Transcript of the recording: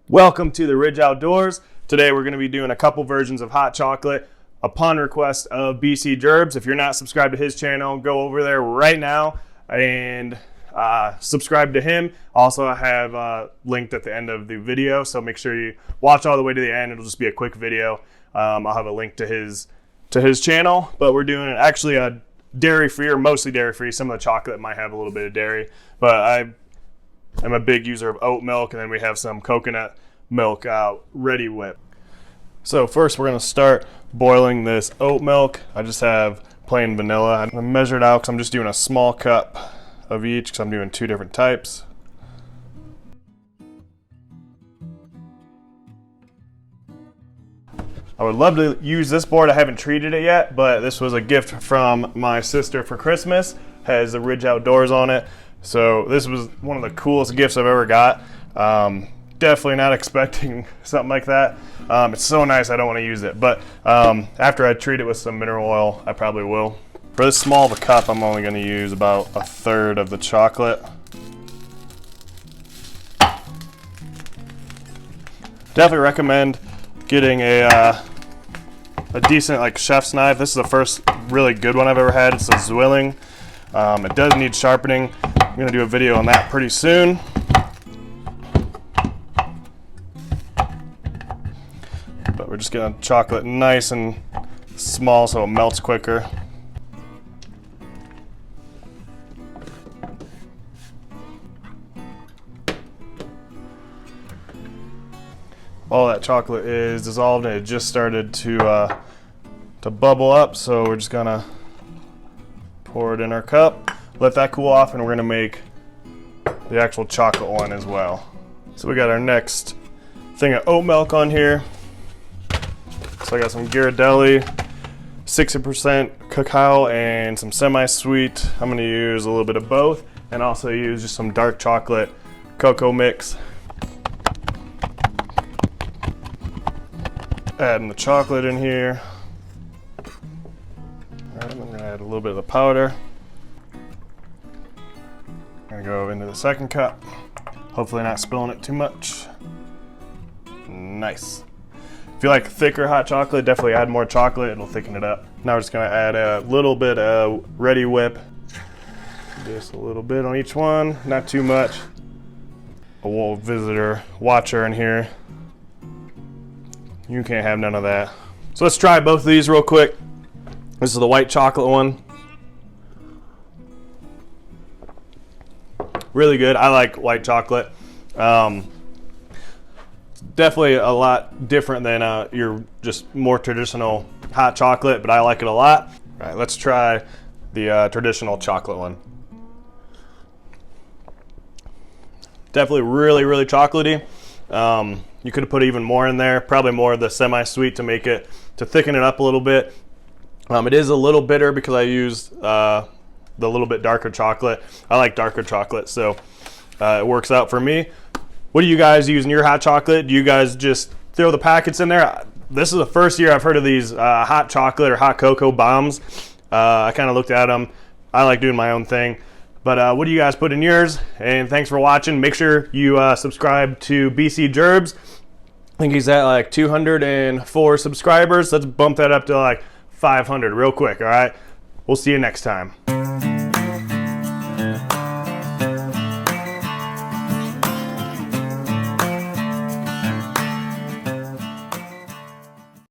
Welcome to the Ridge Outdoors. Today we're going to be doing a couple versions of hot chocolate upon request of BC Gerbs. If you're not subscribed to his channel, go over there right now and subscribe to him. Also, I have linked at the end of the video, so make sure you watch all the way to the end. It'll just be a quick video. I'll have a link to his channel, but we're doing actually a dairy-free or mostly dairy-free. Some of the chocolate might have a little bit of dairy, but I'm a big user of oat milk, and then we have some coconut milk ready whip. So first we're going to start boiling this oat milk. I just have plain vanilla. I measured out because I'm just doing a small cup of each because I'm doing two different types. I would love to use this board. I haven't treated it yet, but this was a gift from my sister for Christmas. Has the Ridge Outdoors on it. So this was one of the coolest gifts I've ever got. Definitely not expecting something like that. It's so nice I don't want to use it. But after I treat it with some mineral oil, I probably will. For this small of a cup, I'm only going to use about a third of the chocolate. Definitely recommend getting a decent like chef's knife. This is the first really good one I've ever had. It's a Zwilling. It does need sharpening. I'm going to do a video on that pretty soon. But we're just getting chocolate nice and small so it melts quicker. All that chocolate is dissolved and it just started to bubble up, so we're just gonna pour it in our cup, let that cool off, and we're gonna make the actual chocolate one as well. So we got our next thing of oat milk on here. So I got some Ghirardelli, 60% cacao and some semi-sweet. I'm gonna use a little bit of both and also use just some dark chocolate cocoa mix. Adding the chocolate in here. Alright, I'm gonna add a little bit of the powder. I'm gonna go into the second cup. Hopefully not spilling it too much. Nice. If you like thicker hot chocolate, definitely add more chocolate, it'll thicken it up. Now we're just gonna add a little bit of Ready Whip. Just a little bit on each one, not too much. A little visitor watcher in here. You can't have none of that. So let's try both of these real quick. This is the white chocolate one. Really good. I like white chocolate. Definitely a lot different than your just more traditional hot chocolate, but I like it a lot. All right, let's try the traditional chocolate one. Definitely really chocolatey. You could have put even more in there, probably more of the semi-sweet to thicken it up a little bit. It is a little bitter because I used the little bit darker chocolate. I like darker chocolate, so it works out for me. What do you guys use in your hot chocolate? Do you guys just throw the packets in there? This is the first year I've heard of these hot chocolate or hot cocoa bombs. I kind of looked at them. I like doing my own thing. But what do you guys put in yours? And thanks for watching. Make sure you subscribe to BC Gerbs. I think he's at like 204 subscribers. Let's bump that up to like 500 real quick, all right? We'll see you next time.